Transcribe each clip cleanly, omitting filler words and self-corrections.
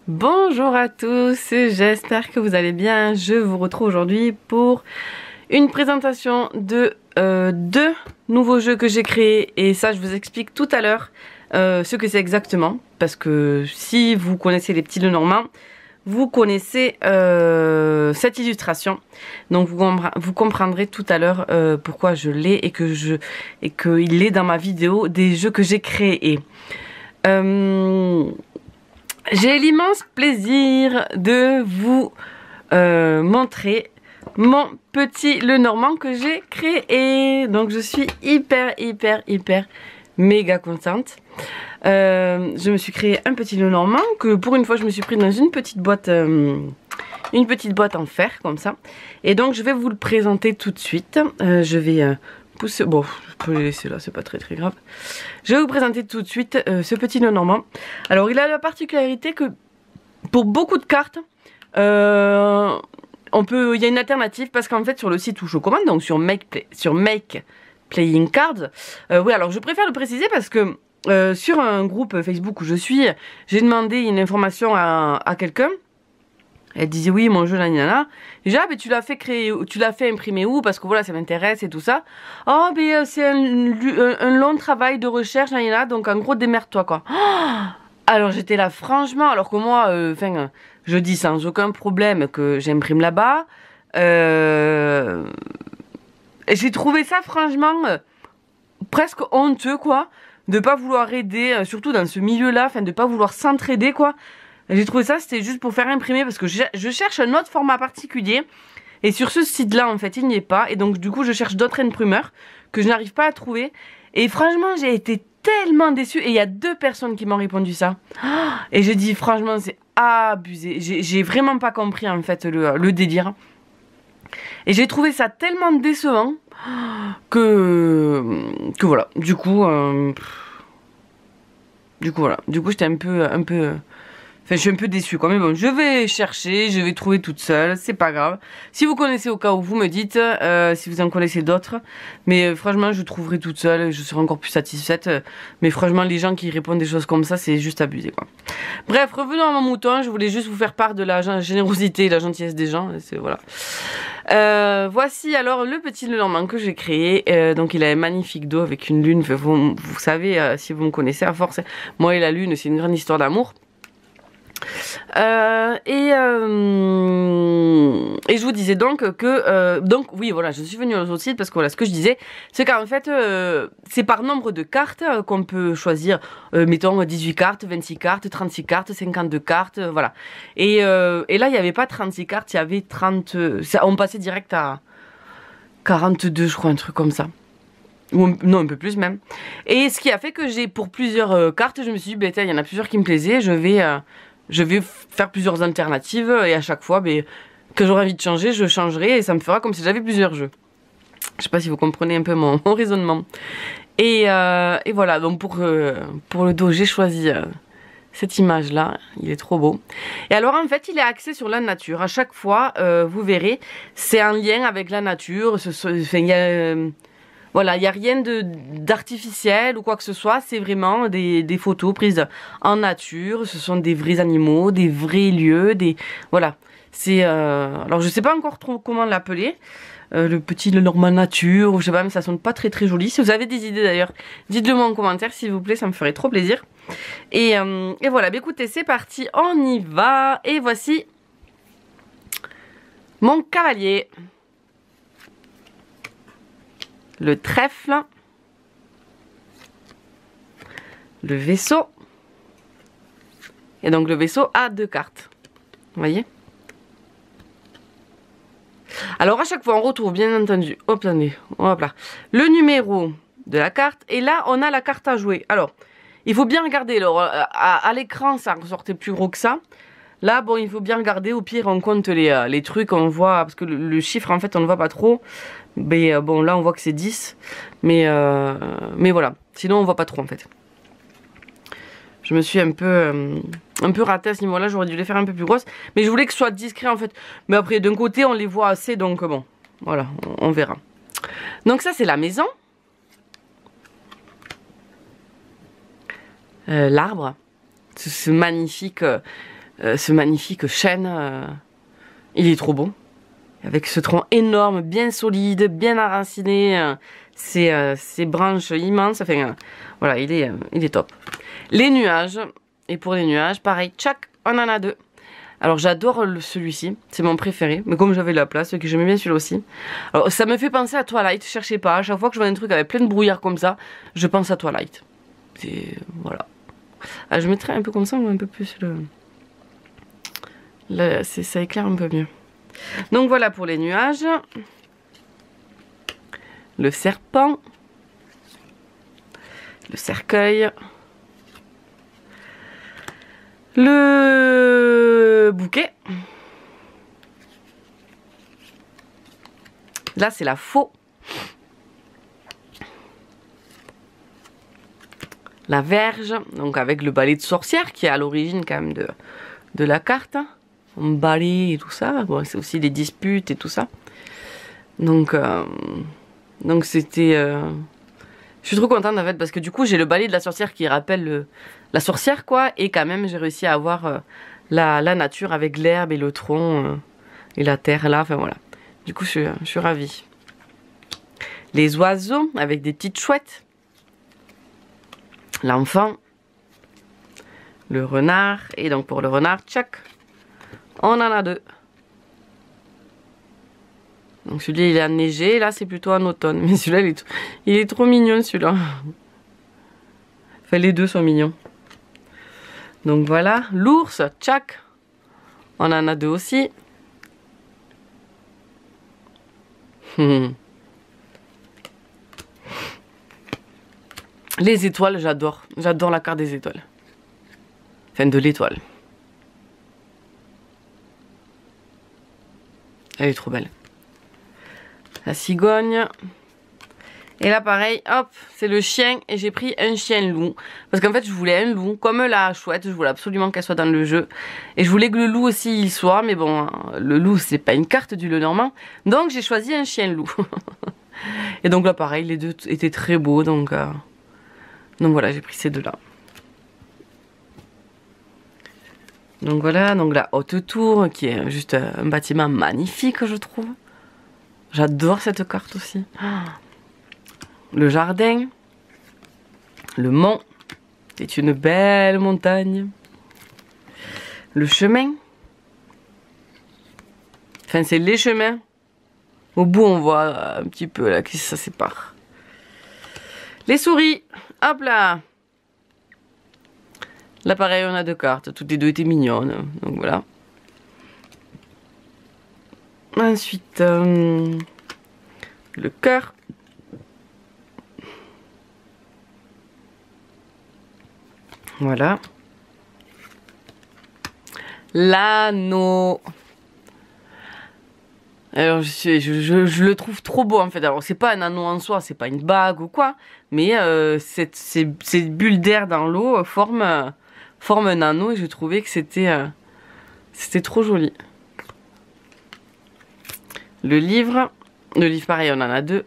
Bonjour à tous, j'espère que vous allez bien. Je vous retrouve aujourd'hui pour une présentation de deux nouveaux jeux que j'ai créés. Et ça, je vous explique tout à l'heure ce que c'est exactement. Parce que si vous connaissez les petits Lenormand, vous connaissez cette illustration. Donc vous comprendrez tout à l'heure pourquoi je l'ai et qu'il est dans ma vidéo des jeux que j'ai créés. J'ai l'immense plaisir de vous montrer mon petit Lenormand que j'ai créé. Donc je suis hyper méga contente. Je me suis créé un petit Lenormand que pour une fois je me suis pris dans une petite boîte en fer comme ça. Et donc je vais vous le présenter tout de suite. Je vais pousser, bon je peux le laisser là, c'est pas très grave. Je vais vous présenter tout de suite ce petit Lenormand. Alors il a la particularité que pour beaucoup de cartes il y a une alternative parce qu'en fait sur le site où je commande, donc sur Make Playing Cards, oui, alors je préfère le préciser parce que sur un groupe Facebook où je suis, j'ai demandé une information à quelqu'un. Elle disait oui, mon jeu, nanana. J'ai dit, ah, mais tu l'as fait créer, tu l'as fait imprimer où? Parce que voilà, ça m'intéresse et tout ça. Oh, mais c'est un long travail de recherche, nanana. Donc en gros, démerde-toi, quoi. Alors j'étais là, franchement, alors que moi, je dis sans aucun problème que j'imprime là-bas. J'ai trouvé ça, franchement, presque honteux, quoi. De pas vouloir aider, surtout dans ce milieu-là, de pas vouloir s'entraider, quoi. J'ai trouvé ça, c'était juste pour faire imprimer parce que je cherche un autre format particulier. Et sur ce site-là, en fait, il n'y est pas. Et donc, du coup, je cherche d'autres imprimeurs que je n'arrive pas à trouver. Et franchement, j'ai été tellement déçue. Et il y a 2 personnes qui m'ont répondu ça. Et j'ai dit, franchement, c'est abusé. J'ai vraiment pas compris, en fait, le délire. Et j'ai trouvé ça tellement décevant que voilà. Du coup, voilà. Du coup, j'étais un peu... Enfin, je suis un peu déçue quoi, mais bon, je vais chercher, je vais trouver toute seule, c'est pas grave. Si vous connaissez au cas où, vous me dites, si vous en connaissez d'autres. Mais franchement, je trouverai toute seule, je serai encore plus satisfaite. Mais franchement, les gens qui répondent des choses comme ça, c'est juste abusé quoi. Bref, revenons à mon mouton, je voulais juste vous faire part de la générosité et la gentillesse des gens. Voilà. Voici alors le petit Lenormand que j'ai créé. Donc il a un magnifique dos avec une lune. Vous savez, si vous me connaissez à force, moi et la lune, c'est une grande histoire d'amour. Et je vous disais donc que oui voilà, je suis venue au site parce que voilà, ce que je disais c'est qu'en fait c'est par nombre de cartes qu'on peut choisir, mettons 18 cartes, 26 cartes, 36 cartes, 52 cartes, voilà. Et là il n'y avait pas 36 cartes, il y avait 30, on passait direct à 42 je crois, un truc comme ça. Ou non, un peu plus même. Et ce qui a fait que j'ai pour plusieurs cartes, je me suis dit bah, il y en a plusieurs qui me plaisaient, je vais faire plusieurs alternatives et à chaque fois que j'aurai envie de changer, je changerai et ça me fera comme si j'avais plusieurs jeux. Je sais pas si vous comprenez un peu mon raisonnement. Et voilà, donc pour le dos, j'ai choisi cette image-là. Il est trop beau. Et alors en fait, il est axé sur la nature. À chaque fois, vous verrez, c'est un lien avec la nature. Voilà, il n'y a rien d'artificiel ou quoi que ce soit, c'est vraiment des photos prises en nature, ce sont des vrais animaux, des vrais lieux, voilà. Alors je sais pas encore trop comment l'appeler, le petit Lenormand nature, ou je sais pas, mais ça sonne pas très joli. Si vous avez des idées d'ailleurs, dites-le moi en commentaire s'il vous plaît, ça me ferait trop plaisir. Et voilà, bah, écoutez, c'est parti, on y va, et voici mon cavalier. Le trèfle, le vaisseau, et donc le vaisseau a 2 cartes, vous voyez. Alors à chaque fois on retrouve bien entendu, hop là, le numéro de la carte, et là on a la carte à jouer. Alors il faut bien regarder, alors à l'écran ça ressortait plus gros que ça. Là, bon, il faut bien regarder. Au pire, on compte les trucs, on voit, parce que le chiffre, en fait, on ne voit pas trop. Mais bon, là, on voit que c'est 10. Mais voilà. Sinon, on voit pas trop, en fait. Je me suis un peu ratée à ce niveau-là. J'aurais dû les faire un peu plus grosses. Mais je voulais que ce soit discret, en fait. Mais après, d'un côté, on les voit assez. Donc, bon, voilà, on verra. Donc, ça, c'est la maison. L'arbre. Ce magnifique... ce magnifique chêne. Il est trop beau. Avec ce tronc énorme, bien solide, bien enraciné, ses branches immenses. Enfin, voilà, il est top. Les nuages. Et pour les nuages, pareil, tchac, on en a 2. Alors j'adore celui-ci, c'est mon préféré. Mais comme j'avais la place, que j'aimais bien celui-là aussi. Alors ça me fait penser à Twilight, cherchez pas. À chaque fois que je vois un truc avec plein de brouillard comme ça, je pense à Twilight. Voilà. Ah, je mettrai un peu comme ça, un peu plus ça éclaire un peu mieux. Donc voilà pour les nuages. Le serpent. Le cercueil. Le bouquet. Là, c'est la faux. La verge, donc avec le balai de sorcière qui est à l'origine quand même de la carte. Un balai et tout ça. Bon, c'est aussi des disputes et tout ça. Donc c'était... Je suis trop contente en fait parce que du coup j'ai le balai de la sorcière qui rappelle la sorcière quoi. Et quand même j'ai réussi à avoir la nature avec l'herbe et le tronc et la terre là. Enfin voilà. Du coup je suis ravie. Les oiseaux avec des petites chouettes. L'enfant. Le renard. Et donc pour le renard, tchac. On en a 2. Donc celui-là il a neigé, là c'est plutôt en automne. Mais celui-là il est trop mignon celui-là. Enfin les deux sont mignons. Donc voilà, l'ours, tchac. On en a 2 aussi. Les étoiles, j'adore. J'adore la carte des étoiles. Enfin de l'étoile. Elle est trop belle. La cigogne. Et là pareil, hop, c'est le chien et j'ai pris un chien loup. Parce qu'en fait je voulais un loup, comme la chouette, je voulais absolument qu'elle soit dans le jeu. Et je voulais que le loup aussi il soit, mais bon, le loup c'est pas une carte du Lenormand. Donc j'ai choisi un chien loup. Et donc là pareil, les deux étaient très beaux, donc voilà, j'ai pris ces deux là. Donc voilà, donc la haute tour qui est juste un bâtiment magnifique je trouve. J'adore cette carte aussi. Le jardin. Le mont. C'est une belle montagne. Le chemin. Enfin, c'est les chemins. Au bout, on voit un petit peu là que ça sépare. Les souris. Hop là. Là, pareil, on a 2 cartes. Toutes les 2 étaient mignonnes. Donc voilà. Ensuite, le cœur. Voilà. L'anneau. Alors je le trouve trop beau en fait. Alors c'est pas un anneau en soi, c'est pas une bague ou quoi. Mais ces bulles d'air dans l'eau forment un anneau et je trouvais que c'était trop joli. Le livre pareil, on en a 2.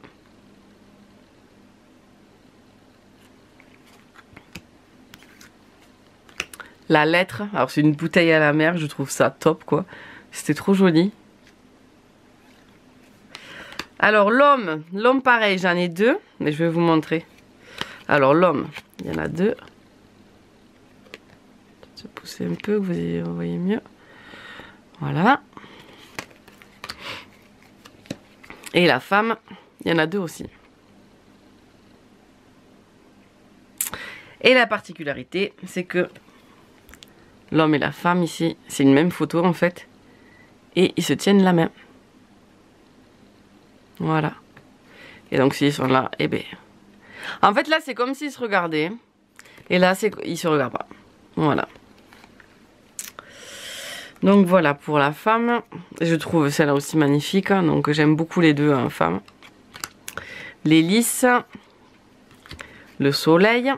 La lettre, alors c'est une bouteille à la mer, je trouve ça top quoi. C'était trop joli. Alors l'homme pareil, j'en ai 2, mais je vais vous montrer. Alors l'homme, il y en a 2. Je vais pousser un peu, que vous voyez mieux. Voilà. Et la femme, il y en a 2 aussi. Et la particularité, c'est que l'homme et la femme ici, c'est une même photo en fait. Et ils se tiennent la main. Voilà. Et donc s'ils sont là, eh ben... En fait là c'est comme s'ils se regardaient. Et là ils se regardent pas. Voilà. Donc voilà pour la femme. Je trouve celle-là aussi magnifique. Donc j'aime beaucoup les deux femmes. L'hélice. Le soleil.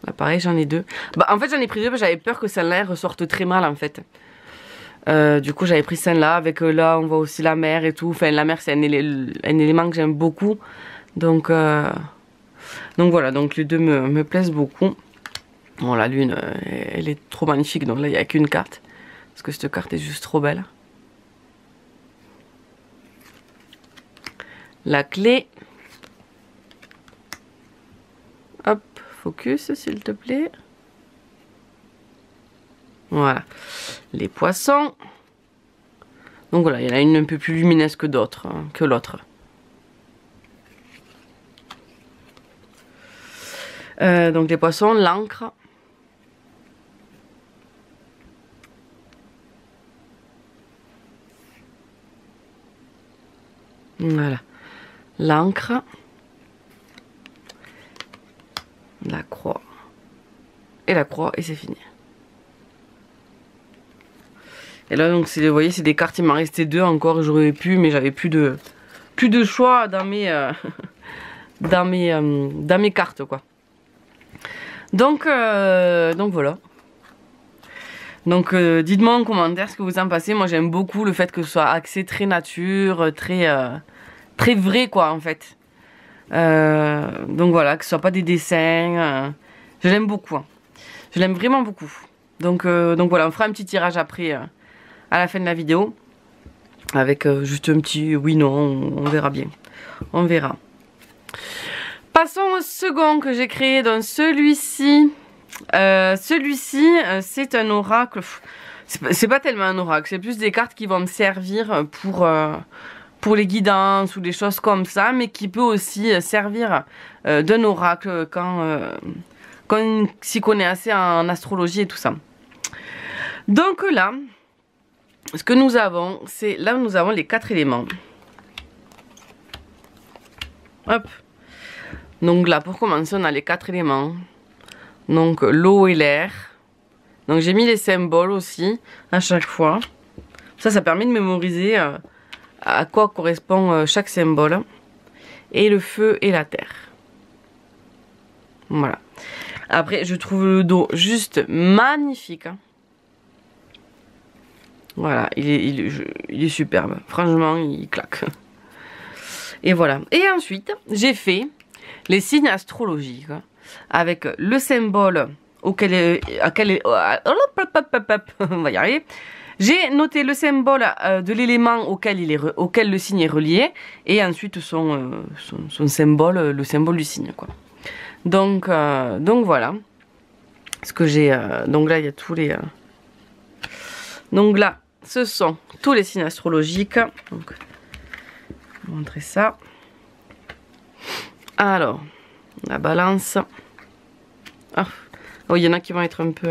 Là pareil j'en ai 2. Bah en fait j'en ai pris 2 parce que j'avais peur que celle-là ressorte très mal en fait. Du coup j'avais pris celle-là avec là on voit aussi la mer et tout. Enfin la mer c'est un élément que j'aime beaucoup. Donc voilà, donc les deux me plaisent beaucoup. Bon, la lune, elle est trop magnifique, donc là, il n'y a qu'une carte. Parce que cette carte est juste trop belle. La clé. Hop, focus, s'il te plaît. Voilà. Les poissons. Donc voilà, il y en a une un peu plus lumineuse que d'autres, hein, que l'autre. Donc les poissons, l'encre. Voilà. L'encre. La croix. Et la croix, et c'est fini. Et là, donc, vous voyez, c'est des cartes, il m'en restait 2 encore, j'aurais pu, mais j'avais plus de choix dans mes, dans mes cartes, quoi. Donc voilà. Donc, dites-moi en commentaire ce que vous en pensez. Moi, j'aime beaucoup le fait que ce soit axé très nature, très vrai, quoi, en fait. Donc voilà, que ce soit pas des dessins. Je l'aime beaucoup. Hein. Je l'aime vraiment beaucoup. Donc voilà, on fera un petit tirage après, à la fin de la vidéo. Avec juste un petit oui, non, on verra bien. On verra. Passons au second que j'ai créé dans celui-ci. C'est un oracle. C'est pas tellement un oracle, c'est plus des cartes qui vont me servir pour les guidances ou des choses comme ça, mais qui peut aussi servir d'un oracle quand on s'y connaît assez en astrologie et tout ça. Donc là, ce que nous avons, c'est là où nous avons les 4 éléments. Hop. Donc là, pour commencer, on a les 4 éléments. Donc l'eau et l'air. Donc j'ai mis les symboles aussi à chaque fois. Ça permet de mémoriser à quoi correspond chaque symbole. Et le feu et la terre. Voilà. Après, je trouve le dos juste magnifique. Hein. Voilà, il est superbe. Franchement, il claque. Et voilà. Et ensuite, j'ai fait les signes astrologiques. Avec le symbole auquel on va y arriver. J'ai noté le symbole de l'élément auquel le signe est relié et ensuite son symbole, le symbole du signe, quoi. Donc voilà. Ce que j'ai. Donc là, il y a tous les. Donc là, ce sont tous les signes astrologiques. Donc, je vais vous montrer ça. Alors, la balance. Ah, oh, il y en a qui vont être un peu...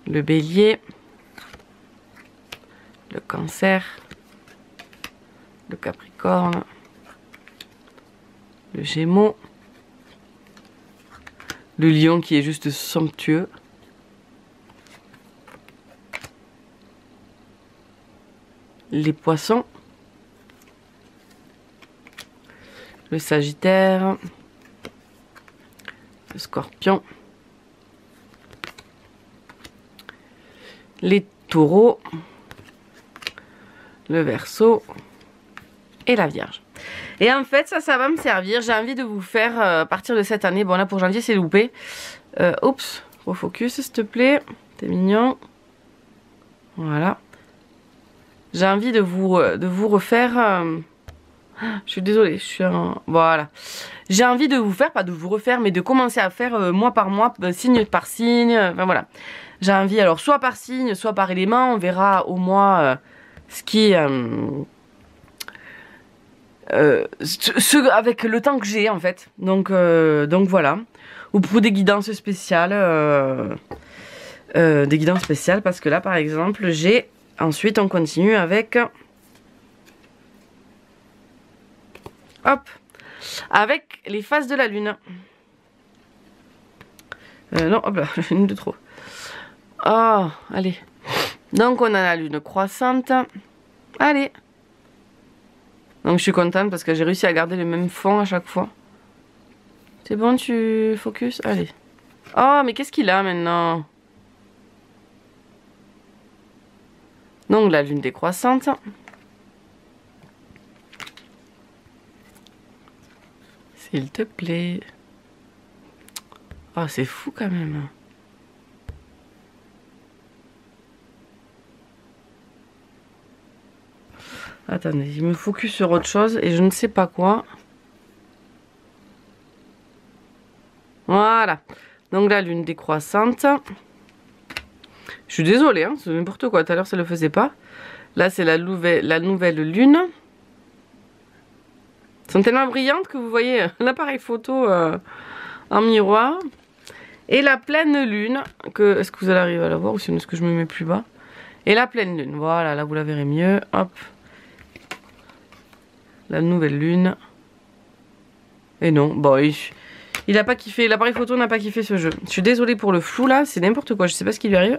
le bélier. Le cancer. Le capricorne. Le gémeaux. Le lion qui est juste somptueux. Les poissons. Le sagittaire. Le scorpion, les taureaux, le verseau et la vierge. Et en fait, ça va me servir. J'ai envie de vous faire, à partir de cette année, bon là pour janvier c'est loupé. Oups, refocus s'il te plaît, t'es mignon. Voilà. J'ai envie de vous refaire... je suis désolée, je suis en... Voilà. J'ai envie de vous faire, pas de vous refaire, mais de commencer à faire mois par mois, signe par signe. Enfin voilà. J'ai envie, alors soit par signe, soit par élément. On verra au mois ce qui... avec le temps que j'ai en fait. Donc voilà. Ou pour des guidances spéciales. Des guidances spéciales parce que là par exemple j'ai... Ensuite on continue avec... Hop, avec les phases de la lune. Non, hop là, une de trop. Oh, allez. Donc on a la lune croissante. Allez. Donc je suis contente parce que j'ai réussi à garder le même fond à chaque fois. C'est bon, tu focus? Allez. Oh, mais qu'est-ce qu'il a maintenant? Donc la lune décroissante. S'il te plaît. Ah, c'est fou quand même. Attendez, je me focus sur autre chose et je ne sais pas quoi. Voilà. Donc la lune décroissante. Je suis désolée, hein, c'est n'importe quoi. Tout à l'heure, ça ne le faisait pas. Là, c'est la nouvelle lune. Elles sont tellement brillantes que vous voyez l'appareil photo en miroir. Et la pleine lune. Est-ce que vous allez arriver à la voir ou sinon est-ce que je me mets plus bas? Et la pleine lune. Voilà, là, vous la verrez mieux. Hop. La nouvelle lune. Et non, bon, il a pas kiffé, l'appareil photo n'a pas kiffé ce jeu. Je suis désolée pour le flou là, c'est n'importe quoi, je sais pas ce qui lui arrive.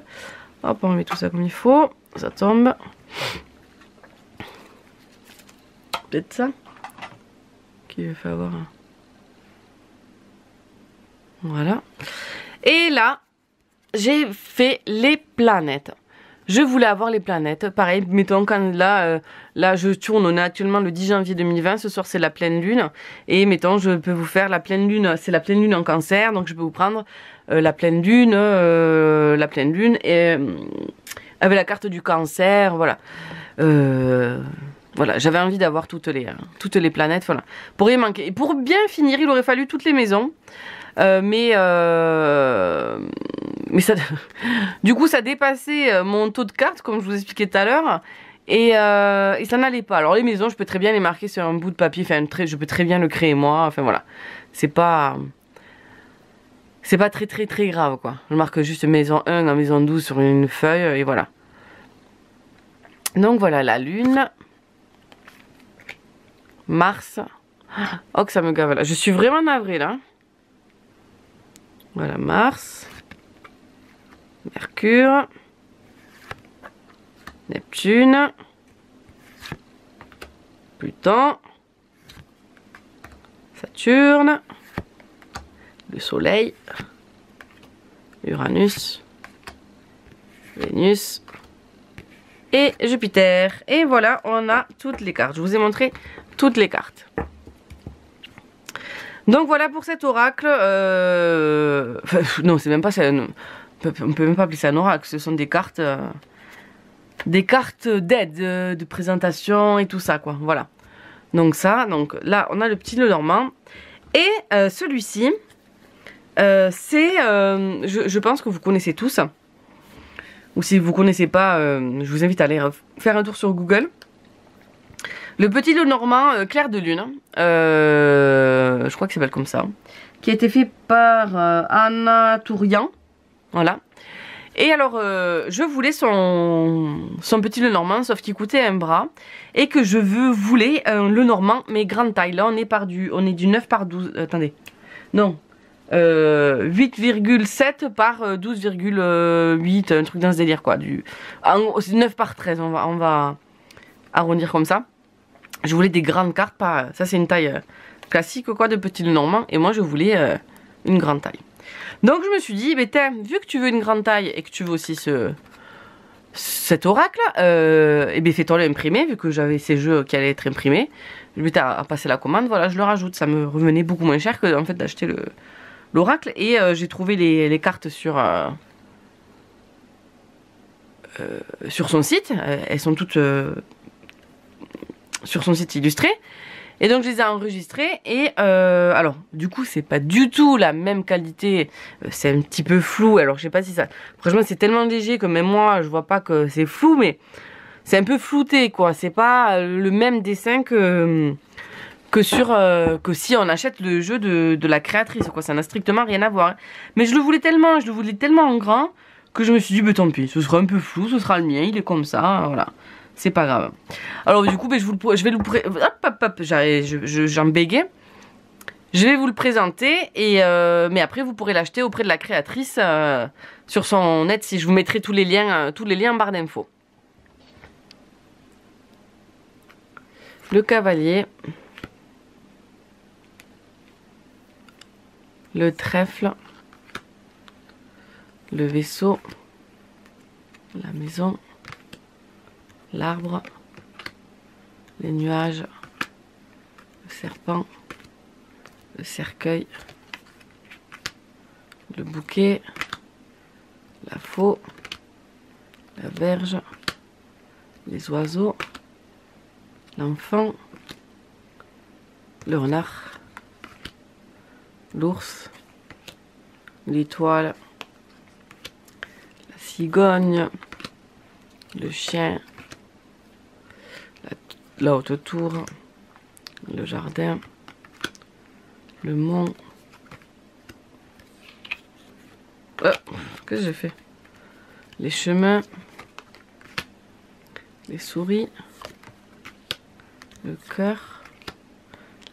Hop, on met tout ça comme il faut, ça tombe. Peut-être ça qui lui fait avoir un... Voilà. Et là, j'ai fait les planètes. Je voulais avoir les planètes. Pareil, mettons quand là je tourne, on est actuellement le 10 janvier 2020. Ce soir, c'est la pleine lune. Et mettons, je peux vous faire la pleine lune. C'est la pleine lune en Cancer. Donc, je peux vous prendre la pleine lune et avec la carte du Cancer. Voilà. Voilà, j'avais envie d'avoir toutes les planètes. Voilà. Pour y manquer. Et pour bien finir, il aurait fallu toutes les maisons. Mais ça, du coup ça dépassait mon taux de cartes comme je vous expliquais tout à l'heure et ça n'allait pas. Alors les maisons je peux très bien les marquer sur un bout de papier, enfin je peux très bien le créer moi, enfin voilà, c'est pas très grave quoi. Je marque juste maison 1 en maison 12 sur une feuille et voilà. Donc voilà la lune, Mars, oh que ça me gave là, je suis vraiment navrée là. Voilà, Mars, Mercure, Neptune, Pluton, Saturne, le Soleil, Uranus, Vénus et Jupiter. Et voilà, on a toutes les cartes. Je vous ai montré toutes les cartes. Donc voilà pour cet oracle. Non, c'est même pas ça. On peut même pas appeler ça un oracle. Ce sont des cartes d'aide, de présentation et tout ça quoi. Voilà. Donc ça, donc là on a le petit Lenormand. Et celui-ci, c'est, je pense que vous connaissez tous. Ou si vous connaissez pas, je vous invite à aller faire un tour sur Google. Le petit Lenormand clair de lune, je crois que ça s'appelle comme ça, qui a été fait par Anna Tourian, voilà. Et alors, je voulais son petit Lenormand, sauf qu'il coûtait un bras, et que je voulais un Lenormand, mais grande taille. Là, on est du 9 par 12, attendez, non, 8,7 par 12,8, un truc dans ce délire, quoi. C'est 9 par 13, on va arrondir comme ça. Je voulais des grandes cartes, pas, ça c'est une taille classique quoi de petit Lenormand, et moi je voulais une grande taille. Donc je me suis dit, vu que tu veux une grande taille et que tu veux aussi cet oracle, et bien fais-toi l'imprimer, vu que j'avais ces jeux qui allaient être imprimés. Je vais à passer la commande, voilà, je le rajoute, ça me revenait beaucoup moins cher que en fait d'acheter l'oracle, et j'ai trouvé les cartes sur son site, elles sont toutes sur son site illustré, et donc je les ai enregistrées et alors du coup c'est pas du tout la même qualité, c'est un petit peu flou, alors je sais pas si ça, franchement c'est tellement léger que même moi je vois pas que c'est flou, mais c'est un peu flouté quoi, c'est pas le même dessin que si on achète le jeu de la créatrice quoi, ça n'a strictement rien à voir, mais je le voulais tellement en grand que je me suis dit bah tant pis, ce sera un peu flou, ce sera le mien, il est comme ça, voilà. C'est pas grave. Alors du coup, je vais j'en bégaye. Je vais vous le présenter, mais après vous pourrez l'acheter auprès de la créatrice sur son net, si je vous mettrai tous les liens en barre d'infos. Le cavalier, le trèfle, le vaisseau, la maison, l'arbre, les nuages, le serpent, le cercueil, le bouquet, la faux, la berge, les oiseaux, l'enfant, le renard, l'ours, l'étoile, la cigogne, le chien, la haute tour, le jardin, le mont. Qu'est-ce que j'ai fait? Les chemins, les souris, le cœur,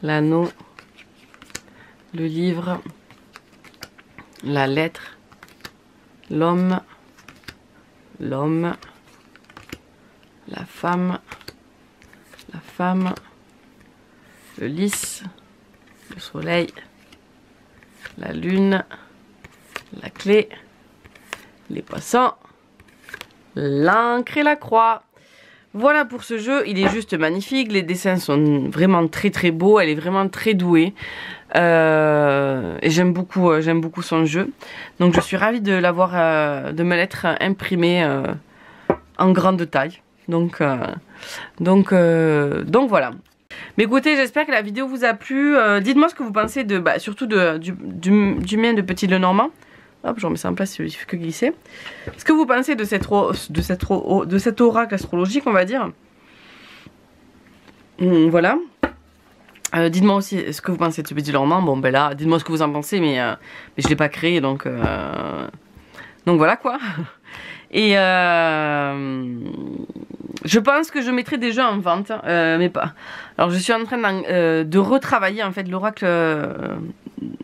l'anneau, le livre, la lettre, l'homme, la femme, le lys, le soleil, la lune, la clé, les poissons, l'encre et la croix. Voilà pour ce jeu, il est juste magnifique, les dessins sont vraiment très très beaux, elle est vraiment très douée. Et j'aime beaucoup son jeu. Donc je suis ravie de l'avoir, de me l'être imprimé en grande taille. Donc voilà. Mais écoutez, j'espère que la vidéo vous a plu. Dites-moi ce que vous pensez de, surtout du mien de Petit Lenormand. Hop, je remets ça en place, il fait que glisser. Ce que vous pensez de cet oracle astrologique, on va dire. Voilà. Dites-moi aussi ce que vous pensez de ce Petit Lenormand. Bon, ben là, dites-moi ce que vous en pensez, mais je ne l'ai pas créé, donc voilà quoi. Et je pense que je mettrai des jeux en vente, mais pas. Alors, je suis en train de retravailler en fait l'oracle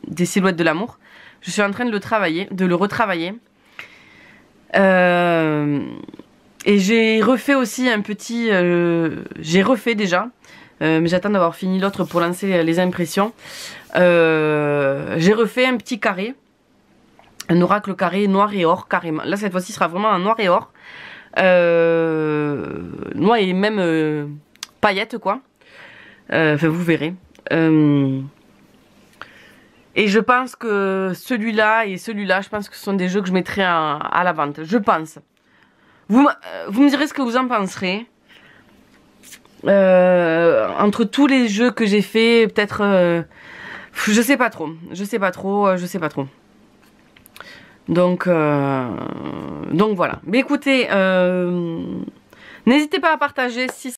des silhouettes de l'amour. Je suis en train de le retravailler. Et j'ai refait aussi un petit... j'ai refait déjà. Mais j'attends d'avoir fini l'autre pour lancer les impressions. J'ai refait un petit carré. Un oracle carré noir et or carrément. Là cette fois-ci sera vraiment en noir et or. Noir et même paillettes quoi. Enfin vous verrez. Et je pense que celui-là et celui-là, je pense que ce sont des jeux que je mettrai à la vente. Je pense. Vous me direz ce que vous en penserez. Entre tous les jeux que j'ai fait, peut-être... je sais pas trop. Donc voilà. Mais écoutez, n'hésitez pas à partager si